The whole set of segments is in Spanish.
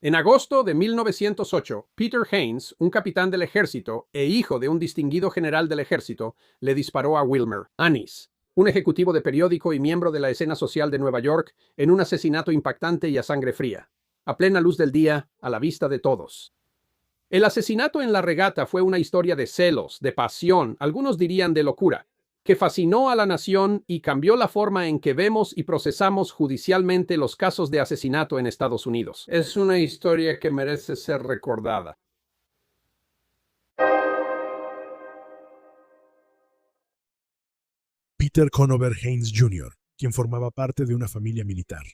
En agosto de 1908, Peter Haynes, un capitán del ejército e hijo de un distinguido general del ejército, le disparó a Wilmer Annis, un ejecutivo de periódico y miembro de la escena social de Nueva York, en un asesinato impactante y a sangre fría, a plena luz del día, a la vista de todos. El asesinato en la regata fue una historia de celos, de pasión, algunos dirían de locura, que fascinó a la nación y cambió la forma en que vemos y procesamos judicialmente los casos de asesinato en Estados Unidos. Es una historia que merece ser recordada. Peter Conover Haynes Jr., quien formaba parte de una familia militar.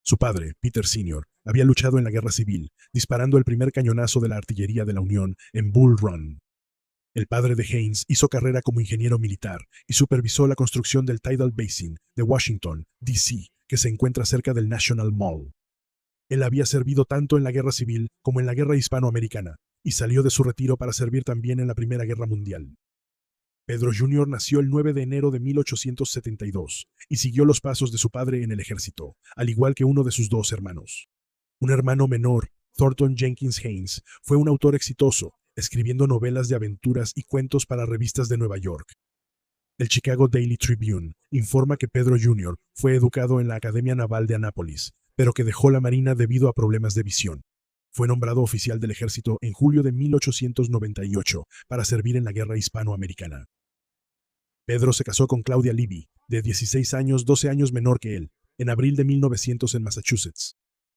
Su padre, Peter Sr., había luchado en la Guerra Civil, disparando el primer cañonazo de la artillería de la Unión en Bull Run. El padre de Haynes hizo carrera como ingeniero militar y supervisó la construcción del Tidal Basin de Washington, D.C., que se encuentra cerca del National Mall. Él había servido tanto en la Guerra Civil como en la Guerra Hispanoamericana y salió de su retiro para servir también en la Primera Guerra Mundial. Pedro Jr. nació el 9 de enero de 1872 y siguió los pasos de su padre en el ejército, al igual que uno de sus dos hermanos. Un hermano menor, Thornton Jenkins Haynes, fue un autor exitoso, escribiendo novelas de aventuras y cuentos para revistas de Nueva York. El Chicago Daily Tribune informa que Pedro Jr. fue educado en la Academia Naval de Annapolis, pero que dejó la Marina debido a problemas de visión. Fue nombrado oficial del ejército en julio de 1898 para servir en la Guerra Hispanoamericana. Pedro se casó con Claudia Libby, de 16 años, 12 años menor que él, en abril de 1900 en Massachusetts.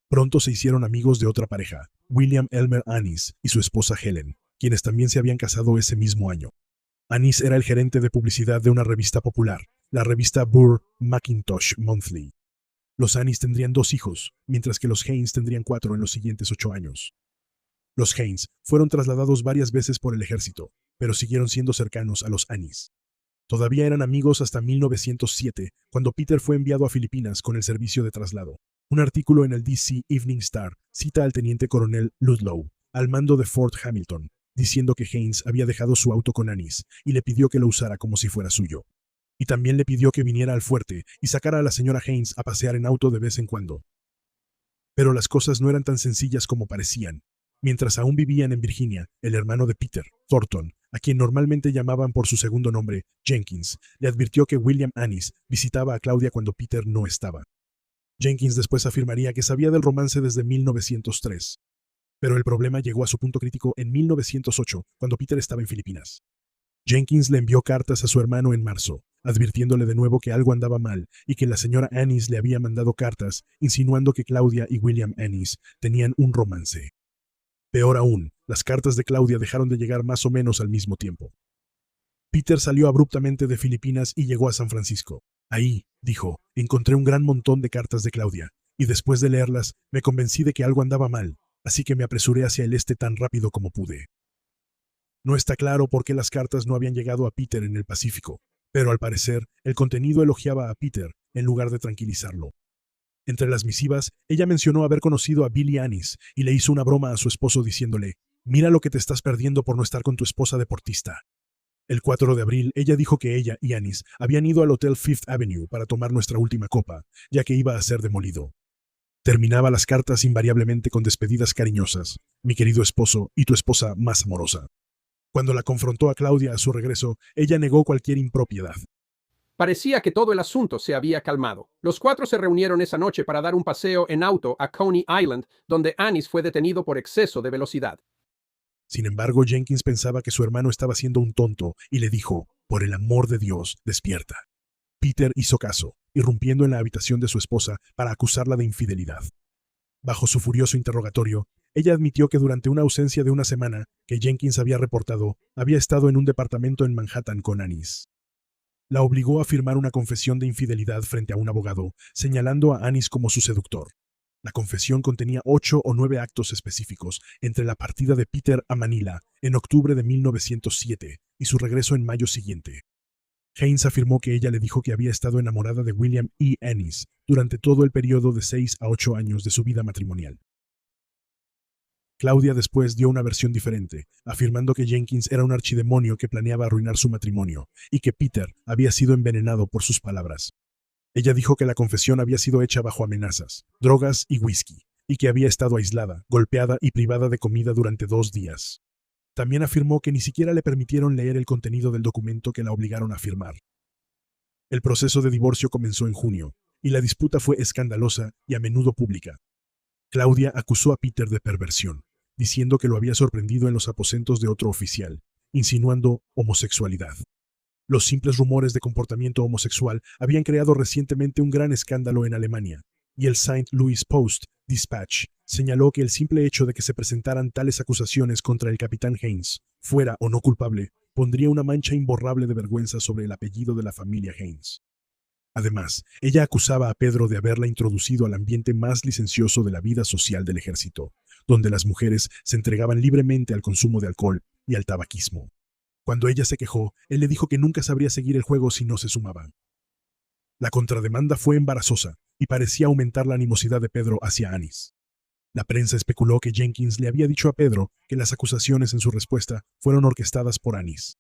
Pronto se hicieron amigos de otra pareja, William Elmer Annis y su esposa Helen, quienes también se habían casado ese mismo año. Annis era el gerente de publicidad de una revista popular, la revista Burr Macintosh Monthly. Los Annis tendrían 2 hijos, mientras que los Haynes tendrían 4 en los siguientes 8 años. Los Haynes fueron trasladados varias veces por el ejército, pero siguieron siendo cercanos a los Annis. Todavía eran amigos hasta 1907, cuando Peter fue enviado a Filipinas con el servicio de traslado. Un artículo en el D.C. Evening Star cita al teniente coronel Ludlow, al mando de Fort Hamilton, diciendo que Haynes había dejado su auto con Annis y le pidió que lo usara como si fuera suyo. Y también le pidió que viniera al fuerte y sacara a la señora Haynes a pasear en auto de vez en cuando. Pero las cosas no eran tan sencillas como parecían. Mientras aún vivían en Virginia, el hermano de Peter, Thornton, a quien normalmente llamaban por su segundo nombre, Jenkins, le advirtió que William Annis visitaba a Claudia cuando Peter no estaba. Jenkins después afirmaría que sabía del romance desde 1903. Pero el problema llegó a su punto crítico en 1908, cuando Peter estaba en Filipinas. Jenkins le envió cartas a su hermano en marzo, advirtiéndole de nuevo que algo andaba mal y que la señora Annis le había mandado cartas insinuando que Claudia y William Annis tenían un romance. Peor aún, las cartas de Claudia dejaron de llegar más o menos al mismo tiempo. Peter salió abruptamente de Filipinas y llegó a San Francisco. Ahí, dijo, encontré un gran montón de cartas de Claudia, y después de leerlas me convencí de que algo andaba mal, así que me apresuré hacia el este tan rápido como pude. No está claro por qué las cartas no habían llegado a Peter en el Pacífico, pero al parecer el contenido elogiaba a Peter en lugar de tranquilizarlo. Entre las misivas, ella mencionó haber conocido a Billy Annis y le hizo una broma a su esposo diciéndole, «Mira lo que te estás perdiendo por no estar con tu esposa deportista». El 4 de abril, ella dijo que ella y Annis habían ido al Hotel Fifth Avenue para tomar nuestra última copa, ya que iba a ser demolido. Terminaba las cartas invariablemente con despedidas cariñosas, «Mi querido esposo y tu esposa más amorosa». Cuando la confrontó a Claudia a su regreso, ella negó cualquier impropiedad. Parecía que todo el asunto se había calmado. Los 4 se reunieron esa noche para dar un paseo en auto a Coney Island, donde Annis fue detenido por exceso de velocidad. Sin embargo, Jenkins pensaba que su hermano estaba siendo un tonto y le dijo, «Por el amor de Dios, despierta». Peter hizo caso, irrumpiendo en la habitación de su esposa para acusarla de infidelidad. Bajo su furioso interrogatorio, ella admitió que durante una ausencia de una semana que Jenkins había reportado, había estado en un departamento en Manhattan con Annis. La obligó a firmar una confesión de infidelidad frente a un abogado, señalando a Annis como su seductor. La confesión contenía 8 o 9 actos específicos entre la partida de Peter a Manila en octubre de 1907 y su regreso en mayo siguiente. Haynes afirmó que ella le dijo que había estado enamorada de William E. Annis durante todo el periodo de 6 a 8 años de su vida matrimonial. Claudia después dio una versión diferente, afirmando que Jenkins era un archidemonio que planeaba arruinar su matrimonio y que Peter había sido envenenado por sus palabras. Ella dijo que la confesión había sido hecha bajo amenazas, drogas y whisky, y que había estado aislada, golpeada y privada de comida durante 2 días. También afirmó que ni siquiera le permitieron leer el contenido del documento que la obligaron a firmar. El proceso de divorcio comenzó en junio, y la disputa fue escandalosa y a menudo pública. Claudia acusó a Peter de perversión, diciendo que lo había sorprendido en los aposentos de otro oficial, insinuando homosexualidad. Los simples rumores de comportamiento homosexual habían creado recientemente un gran escándalo en Alemania, y el St. Louis Post-Dispatch señaló que el simple hecho de que se presentaran tales acusaciones contra el capitán Haynes, fuera o no culpable, pondría una mancha imborrable de vergüenza sobre el apellido de la familia Haynes. Además, ella acusaba a Pedro de haberla introducido al ambiente más licencioso de la vida social del ejército, donde las mujeres se entregaban libremente al consumo de alcohol y al tabaquismo. Cuando ella se quejó, él le dijo que nunca sabría seguir el juego si no se sumaba. La contrademanda fue embarazosa y parecía aumentar la animosidad de Pedro hacia Anis. La prensa especuló que Jenkins le había dicho a Pedro que las acusaciones en su respuesta fueron orquestadas por Anis.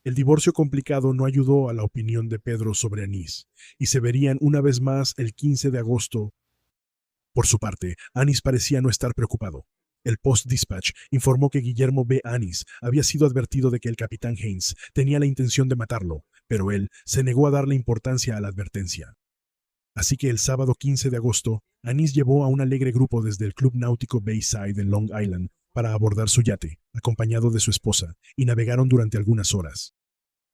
El divorcio complicado no ayudó a la opinión de Pedro sobre Anis, y se verían una vez más el 15 de agosto. Por su parte, Anis parecía no estar preocupado. El Post-Dispatch informó que Guillermo B. Anis había sido advertido de que el capitán Haynes tenía la intención de matarlo, pero él se negó a darle importancia a la advertencia. Así que el sábado 15 de agosto, Anis llevó a un alegre grupo desde el Club Náutico Bayside en Long Island para abordar su yate, acompañado de su esposa, y navegaron durante algunas horas.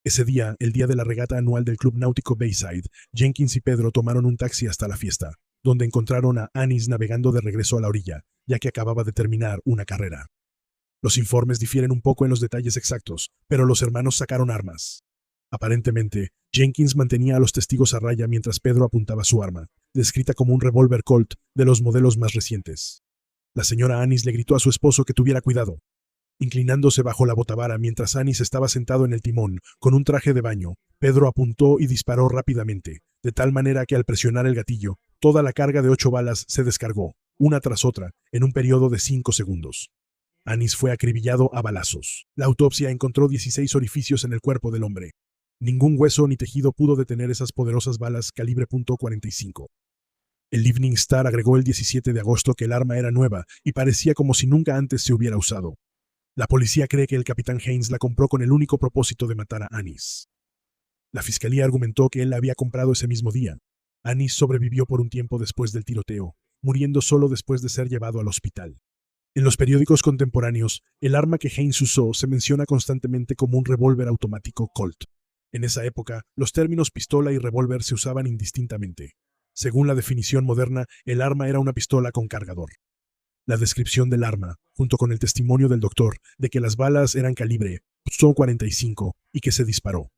Ese día, el día de la regata anual del Club Náutico Bayside, Jenkins y Pedro tomaron un taxi hasta la fiesta, donde encontraron a Anis navegando de regreso a la orilla, ya que acababa de terminar una carrera. Los informes difieren un poco en los detalles exactos, pero los hermanos sacaron armas. Aparentemente, Jenkins mantenía a los testigos a raya mientras Pedro apuntaba su arma, descrita como un revólver Colt de los modelos más recientes. La señora Anis le gritó a su esposo que tuviera cuidado. Inclinándose bajo la botavara mientras Anis estaba sentado en el timón, con un traje de baño, Pedro apuntó y disparó rápidamente, de tal manera que al presionar el gatillo, toda la carga de 8 balas se descargó, una tras otra, en un periodo de 5 segundos. Anis fue acribillado a balazos. La autopsia encontró 16 orificios en el cuerpo del hombre. Ningún hueso ni tejido pudo detener esas poderosas balas calibre .45. El Evening Star agregó el 17 de agosto que el arma era nueva y parecía como si nunca antes se hubiera usado. La policía cree que el capitán Haynes la compró con el único propósito de matar a Anis. La fiscalía argumentó que él la había comprado ese mismo día. Anis sobrevivió por un tiempo después del tiroteo, muriendo solo después de ser llevado al hospital. En los periódicos contemporáneos, el arma que Haynes usó se menciona constantemente como un revólver automático Colt. En esa época, los términos pistola y revólver se usaban indistintamente. Según la definición moderna, el arma era una pistola con cargador. La descripción del arma, junto con el testimonio del doctor de que las balas eran calibre .45 y que se disparó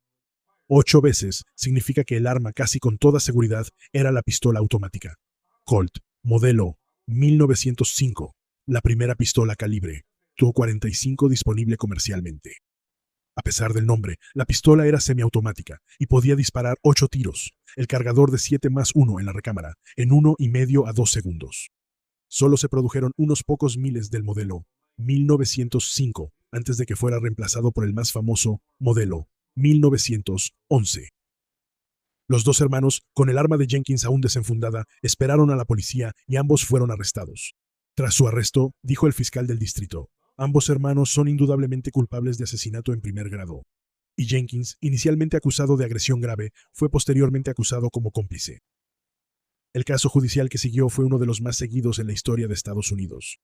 8 veces, significa que el arma casi con toda seguridad era la pistola automática Colt, modelo 1905, la primera pistola calibre .45 disponible comercialmente. A pesar del nombre, la pistola era semiautomática y podía disparar 8 tiros, el cargador de 7+1 en la recámara, en 1,5 a 2 segundos. Solo se produjeron unos pocos miles del modelo 1905 antes de que fuera reemplazado por el más famoso modelo 1911. Los 2 hermanos, con el arma de Jenkins aún desenfundada, esperaron a la policía y ambos fueron arrestados. Tras su arresto, dijo el fiscal del distrito, ambos hermanos son indudablemente culpables de asesinato en primer grado. Y Jenkins, inicialmente acusado de agresión grave, fue posteriormente acusado como cómplice. El caso judicial que siguió fue uno de los más seguidos en la historia de Estados Unidos.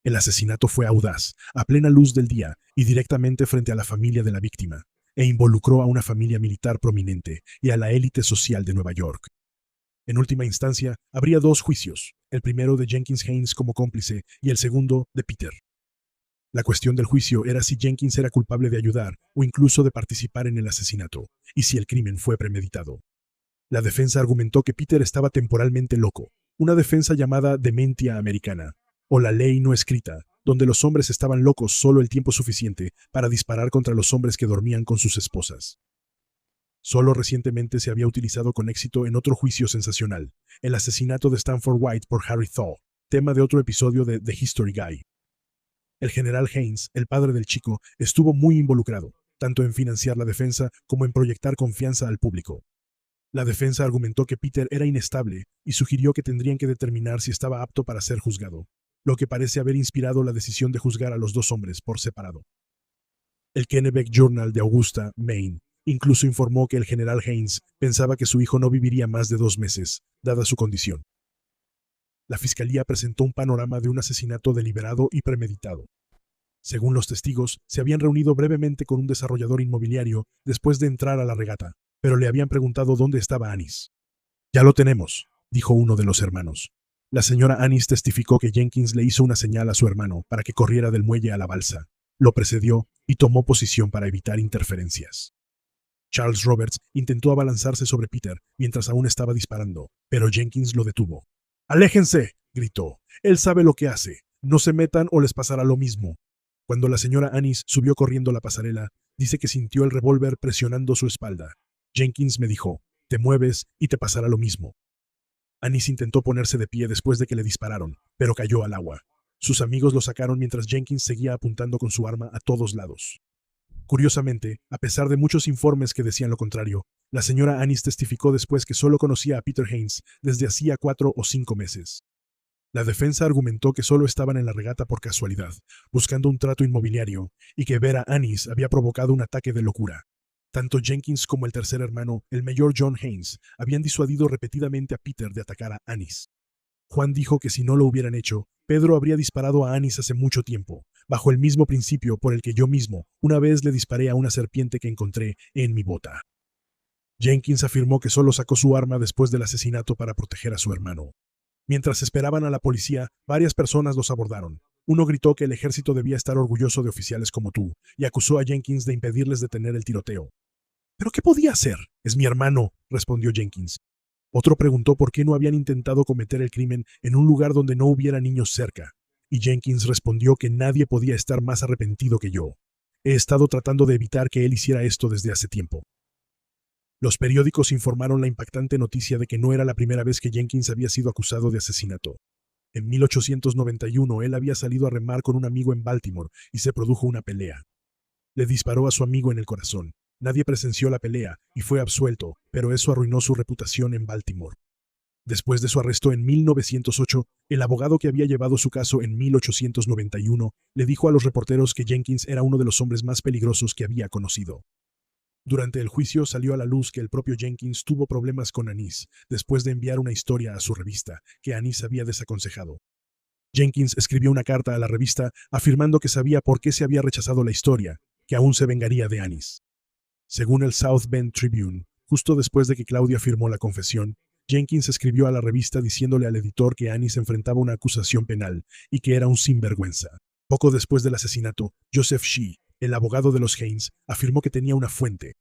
El asesinato fue audaz, a plena luz del día y directamente frente a la familia de la víctima, e involucró a una familia militar prominente y a la élite social de Nueva York. En última instancia, habría 2 juicios, el primero de Jenkins Haynes como cómplice y el segundo de Peter. La cuestión del juicio era si Jenkins era culpable de ayudar o incluso de participar en el asesinato, y si el crimen fue premeditado. La defensa argumentó que Peter estaba temporalmente loco, una defensa llamada dementia americana, o la ley no escrita, donde los hombres estaban locos solo el tiempo suficiente para disparar contra los hombres que dormían con sus esposas. Solo recientemente se había utilizado con éxito en otro juicio sensacional, el asesinato de Stanford White por Harry Thaw, tema de otro episodio de The History Guy. El general Haynes, el padre del chico, estuvo muy involucrado, tanto en financiar la defensa como en proyectar confianza al público. La defensa argumentó que Peter era inestable y sugirió que tendrían que determinar si estaba apto para ser juzgado, lo que parece haber inspirado la decisión de juzgar a los dos hombres por separado. El Kennebec Journal de Augusta, Maine, incluso informó que el general Haynes pensaba que su hijo no viviría más de 2 meses, dada su condición. La fiscalía presentó un panorama de un asesinato deliberado y premeditado. Según los testigos, se habían reunido brevemente con un desarrollador inmobiliario después de entrar a la regata, pero le habían preguntado dónde estaba Anis. «Ya lo tenemos», dijo uno de los hermanos. La señora Anis testificó que Jenkins le hizo una señal a su hermano para que corriera del muelle a la balsa. Lo precedió y tomó posición para evitar interferencias. Charles Roberts intentó abalanzarse sobre Peter mientras aún estaba disparando, pero Jenkins lo detuvo. «¡Aléjense!», gritó. «Él sabe lo que hace. No se metan o les pasará lo mismo». Cuando la señora Anis subió corriendo la pasarela, dice que sintió el revólver presionando su espalda. Jenkins me dijo: «Te mueves y te pasará lo mismo». Anis intentó ponerse de pie después de que le dispararon, pero cayó al agua. Sus amigos lo sacaron mientras Jenkins seguía apuntando con su arma a todos lados. Curiosamente, a pesar de muchos informes que decían lo contrario, la señora Anis testificó después que solo conocía a Peter Haynes desde hacía 4 o 5 meses. La defensa argumentó que solo estaban en la regata por casualidad, buscando un trato inmobiliario, y que ver a Anis había provocado un ataque de locura. Tanto Jenkins como el tercer hermano, el mayor John Haynes, habían disuadido repetidamente a Peter de atacar a Anis. Juan dijo que si no lo hubieran hecho, Pedro habría disparado a Anis hace mucho tiempo, bajo el mismo principio por el que yo mismo una vez le disparé a una serpiente que encontré en mi bota. Jenkins afirmó que solo sacó su arma después del asesinato para proteger a su hermano. Mientras esperaban a la policía, varias personas los abordaron. Uno gritó que el ejército debía estar orgulloso de oficiales como tú, y acusó a Jenkins de impedirles detener el tiroteo. «¿Pero qué podía hacer? Es mi hermano», respondió Jenkins. Otro preguntó por qué no habían intentado cometer el crimen en un lugar donde no hubiera niños cerca, y Jenkins respondió que nadie podía estar más arrepentido que yo. He estado tratando de evitar que él hiciera esto desde hace tiempo. Los periódicos informaron la impactante noticia de que no era la primera vez que Jenkins había sido acusado de asesinato. En 1891 él había salido a remar con un amigo en Baltimore y se produjo una pelea. Le disparó a su amigo en el corazón. Nadie presenció la pelea y fue absuelto, pero eso arruinó su reputación en Baltimore. Después de su arresto en 1908, el abogado que había llevado su caso en 1891 le dijo a los reporteros que Jenkins era uno de los hombres más peligrosos que había conocido. Durante el juicio salió a la luz que el propio Jenkins tuvo problemas con Anis después de enviar una historia a su revista que Anis había desaconsejado. Jenkins escribió una carta a la revista afirmando que sabía por qué se había rechazado la historia, que aún se vengaría de Anis. Según el South Bend Tribune, justo después de que Claudia firmó la confesión, Jenkins escribió a la revista diciéndole al editor que Anis enfrentaba una acusación penal y que era un sinvergüenza. Poco después del asesinato, Joseph Shee, el abogado de los Haynes, afirmó que tenía una fuente.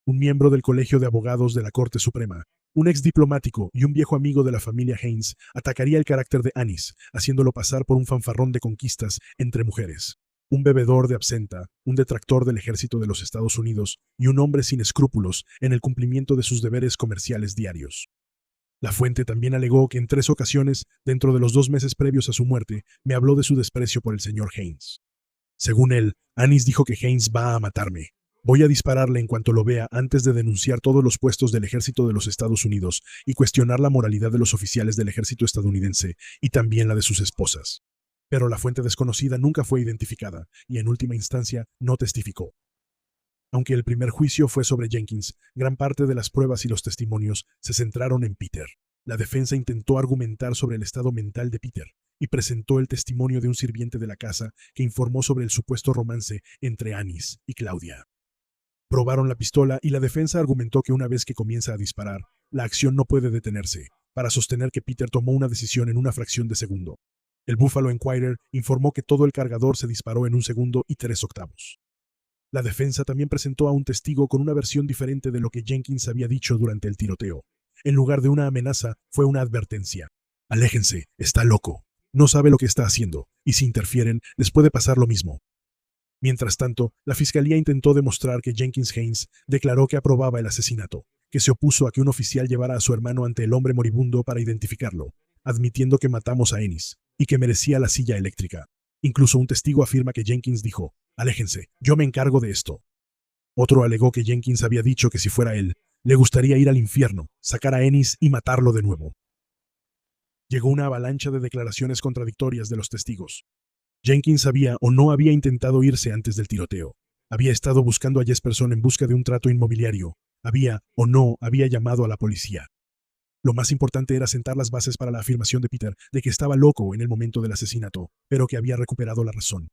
Un miembro del Colegio de Abogados de la Corte Suprema, un ex diplomático y un viejo amigo de la familia Haynes, atacaría el carácter de Anis, haciéndolo pasar por un fanfarrón de conquistas entre mujeres. Un bebedor de absenta, un detractor del ejército de los Estados Unidos y un hombre sin escrúpulos en el cumplimiento de sus deberes comerciales diarios. La fuente también alegó que en 3 ocasiones, dentro de los 2 meses previos a su muerte, me habló de su desprecio por el señor Haynes. Según él, Anis dijo que Haynes va a matarme. Voy a dispararle en cuanto lo vea antes de denunciar todos los puestos del ejército de los Estados Unidos y cuestionar la moralidad de los oficiales del ejército estadounidense y también la de sus esposas. Pero la fuente desconocida nunca fue identificada y en última instancia no testificó. Aunque el primer juicio fue sobre Jenkins, gran parte de las pruebas y los testimonios se centraron en Peter. La defensa intentó argumentar sobre el estado mental de Peter y presentó el testimonio de un sirviente de la casa que informó sobre el supuesto romance entre Anis y Claudia. Probaron la pistola y la defensa argumentó que una vez que comienza a disparar, la acción no puede detenerse, para sostener que Peter tomó una decisión en una fracción de segundo. El Buffalo Inquirer informó que todo el cargador se disparó en 1 segundo y 3 octavos. La defensa también presentó a un testigo con una versión diferente de lo que Jenkins había dicho durante el tiroteo. En lugar de una amenaza, fue una advertencia. «Aléjense, está loco. No sabe lo que está haciendo, y si interfieren, les puede pasar lo mismo». Mientras tanto, la fiscalía intentó demostrar que Jenkins Haynes declaró que aprobaba el asesinato, que se opuso a que un oficial llevara a su hermano ante el hombre moribundo para identificarlo, admitiendo que matamos a Anis, y que merecía la silla eléctrica. Incluso un testigo afirma que Jenkins dijo: «Aléjense, yo me encargo de esto». Otro alegó que Jenkins había dicho que si fuera él, Le gustaría ir al infierno, sacar a Ennis y matarlo de nuevo. Llegó una avalancha de declaraciones contradictorias de los testigos. Jenkins había o no había intentado irse antes del tiroteo. Había estado buscando a Jesperson en busca de un trato inmobiliario. Había o no había llamado a la policía. Lo más importante era sentar las bases para la afirmación de Peter de que estaba loco en el momento del asesinato, pero que había recuperado la razón.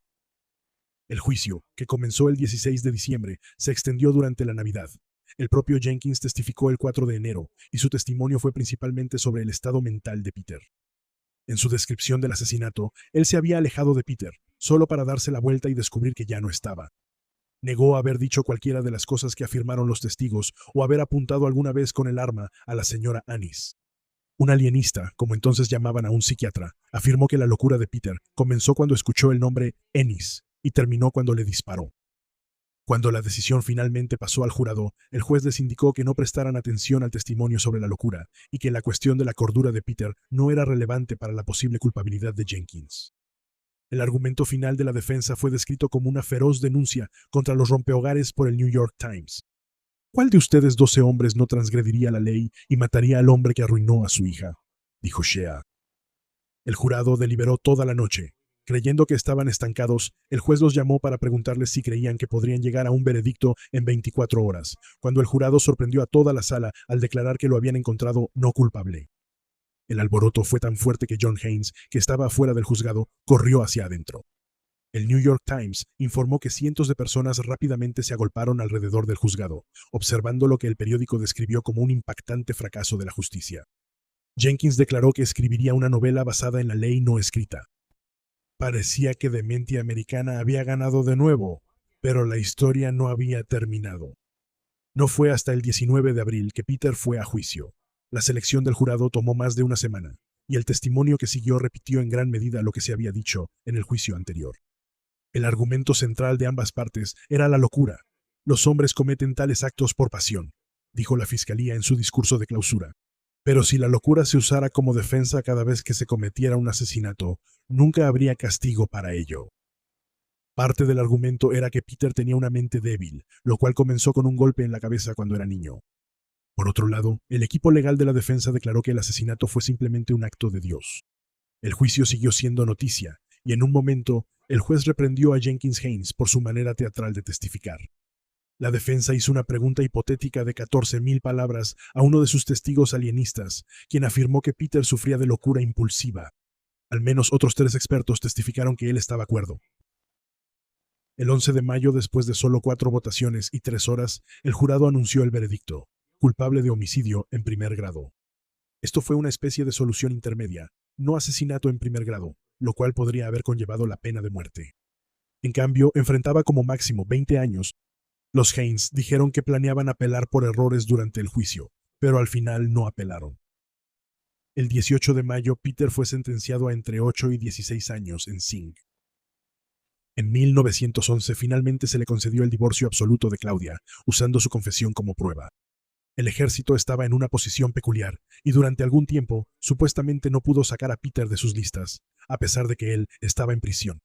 El juicio, que comenzó el 16 de diciembre, se extendió durante la Navidad. El propio Jenkins testificó el 4 de enero, y su testimonio fue principalmente sobre el estado mental de Peter. En su descripción del asesinato, él se había alejado de Peter, solo para darse la vuelta y descubrir que ya no estaba. Negó haber dicho cualquiera de las cosas que afirmaron los testigos o haber apuntado alguna vez con el arma a la señora Annis. Un alienista, como entonces llamaban a un psiquiatra, afirmó que la locura de Peter comenzó cuando escuchó el nombre Ennis y terminó cuando le disparó. Cuando la decisión finalmente pasó al jurado, el juez les indicó que no prestaran atención al testimonio sobre la locura y que la cuestión de la cordura de Peter no era relevante para la posible culpabilidad de Jenkins. El argumento final de la defensa fue descrito como una feroz denuncia contra los rompehogares por el New York Times. ¿Cuál de ustedes 12 hombres no transgrediría la ley y mataría al hombre que arruinó a su hija?, dijo Shea. El jurado deliberó toda la noche. Creyendo que estaban estancados, el juez los llamó para preguntarles si creían que podrían llegar a un veredicto en 24 horas, cuando el jurado sorprendió a toda la sala al declarar que lo habían encontrado no culpable. El alboroto fue tan fuerte que John Haynes, que estaba afuera del juzgado, corrió hacia adentro. El New York Times informó que cientos de personas rápidamente se agolparon alrededor del juzgado, observando lo que el periódico describió como un impactante fracaso de la justicia. Jenkins declaró que escribiría una novela basada en la ley no escrita. Parecía que Dementia Americana había ganado de nuevo, pero la historia no había terminado. No fue hasta el 19 de abril que Peter fue a juicio. La selección del jurado tomó más de una semana, y el testimonio que siguió repitió en gran medida lo que se había dicho en el juicio anterior. El argumento central de ambas partes era la locura. Los hombres cometen tales actos por pasión, dijo la fiscalía en su discurso de clausura. Pero si la locura se usara como defensa cada vez que se cometiera un asesinato, nunca habría castigo para ello. Parte del argumento era que Peter tenía una mente débil, lo cual comenzó con un golpe en la cabeza cuando era niño. Por otro lado, el equipo legal de la defensa declaró que el asesinato fue simplemente un acto de Dios. El juicio siguió siendo noticia, y en un momento, el juez reprendió a Jenkins Haynes por su manera teatral de testificar. La defensa hizo una pregunta hipotética de 14,000 palabras a uno de sus testigos alienistas, quien afirmó que Peter sufría de locura impulsiva. Al menos otros 3 expertos testificaron que él estaba cuerdo. El 11 de mayo, después de solo 4 votaciones y 3 horas, el jurado anunció el veredicto: culpable de homicidio en primer grado. Esto fue una especie de solución intermedia, no asesinato en primer grado, lo cual podría haber conllevado la pena de muerte. En cambio, enfrentaba como máximo 20 años. Los Haynes dijeron que planeaban apelar por errores durante el juicio, pero al final no apelaron. El 18 de mayo, Peter fue sentenciado a entre 8 y 16 años en Sing. En 1911 finalmente se le concedió el divorcio absoluto de Claudia, usando su confesión como prueba. El ejército estaba en una posición peculiar, y durante algún tiempo, supuestamente no pudo sacar a Peter de sus listas, a pesar de que él estaba en prisión.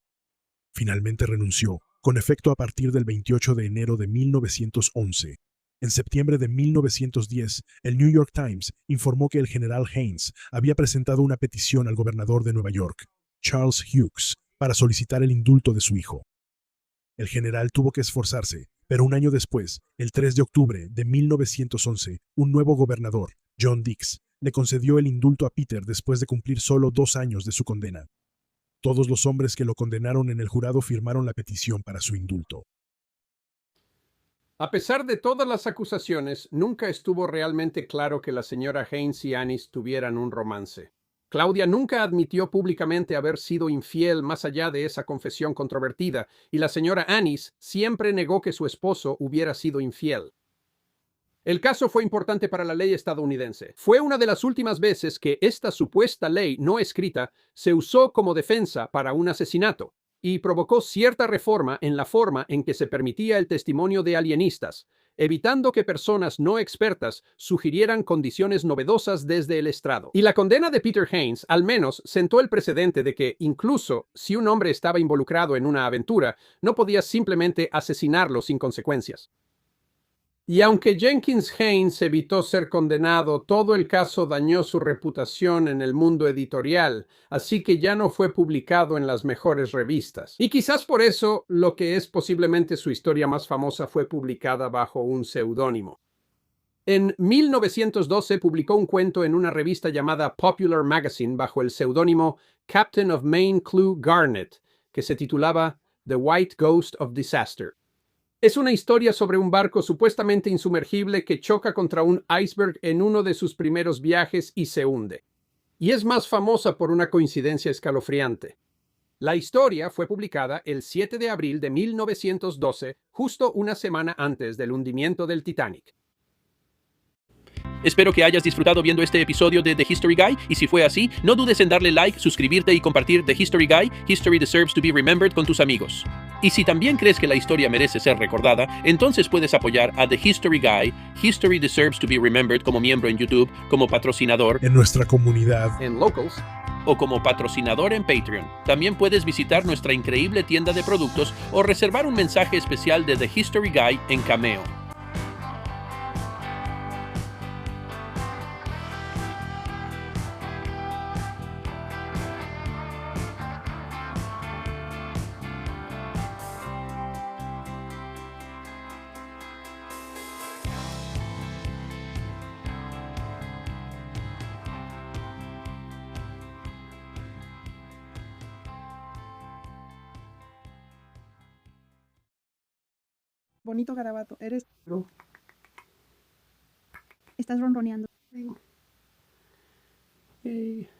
Finalmente renunció, con efecto a partir del 28 de enero de 1911. En septiembre de 1910, el New York Times informó que el general Haynes había presentado una petición al gobernador de Nueva York, Charles Hughes, para solicitar el indulto de su hijo. El general tuvo que esforzarse, pero un año después, el 3 de octubre de 1911, un nuevo gobernador, John Dix, le concedió el indulto a Peter después de cumplir solo 2 años de su condena. Todos los hombres que lo condenaron en el jurado firmaron la petición para su indulto. A pesar de todas las acusaciones, nunca estuvo realmente claro que la señora Haynes y Annis tuvieran un romance. Claudia nunca admitió públicamente haber sido infiel más allá de esa confesión controvertida, y la señora Annis siempre negó que su esposo hubiera sido infiel. El caso fue importante para la ley estadounidense. Fue una de las últimas veces que esta supuesta ley no escrita se usó como defensa para un asesinato, y provocó cierta reforma en la forma en que se permitía el testimonio de alienistas, evitando que personas no expertas sugirieran condiciones novedosas desde el estrado. Y la condena de Peter Haynes al menos sentó el precedente de que, incluso si un hombre estaba involucrado en una aventura, no podía simplemente asesinarlo sin consecuencias. Y aunque Jenkins Haynes evitó ser condenado, todo el caso dañó su reputación en el mundo editorial, así que ya no fue publicado en las mejores revistas. Y quizás por eso, lo que es posiblemente su historia más famosa fue publicada bajo un seudónimo. En 1912 publicó un cuento en una revista llamada Popular Magazine bajo el seudónimo Captain of Maine Clue Garnet, que se titulaba The White Ghost of Disaster. Es una historia sobre un barco supuestamente insumergible que choca contra un iceberg en uno de sus primeros viajes y se hunde. Y es más famosa por una coincidencia escalofriante. La historia fue publicada el 7 de abril de 1912, justo una semana antes del hundimiento del Titanic. Espero que hayas disfrutado viendo este episodio de The History Guy, y si fue así, no dudes en darle like, suscribirte y compartir The History Guy, History Deserves to be Remembered con tus amigos. Y si también crees que la historia merece ser recordada, entonces puedes apoyar a The History Guy, History Deserves to be Remembered como miembro en YouTube, como patrocinador En nuestra comunidad, En Locals, o como patrocinador en Patreon. También puedes visitar nuestra increíble tienda de productos o reservar un mensaje especial de The History Guy en Cameo. Bonito garabato, eres. Estás ronroneando. Hey.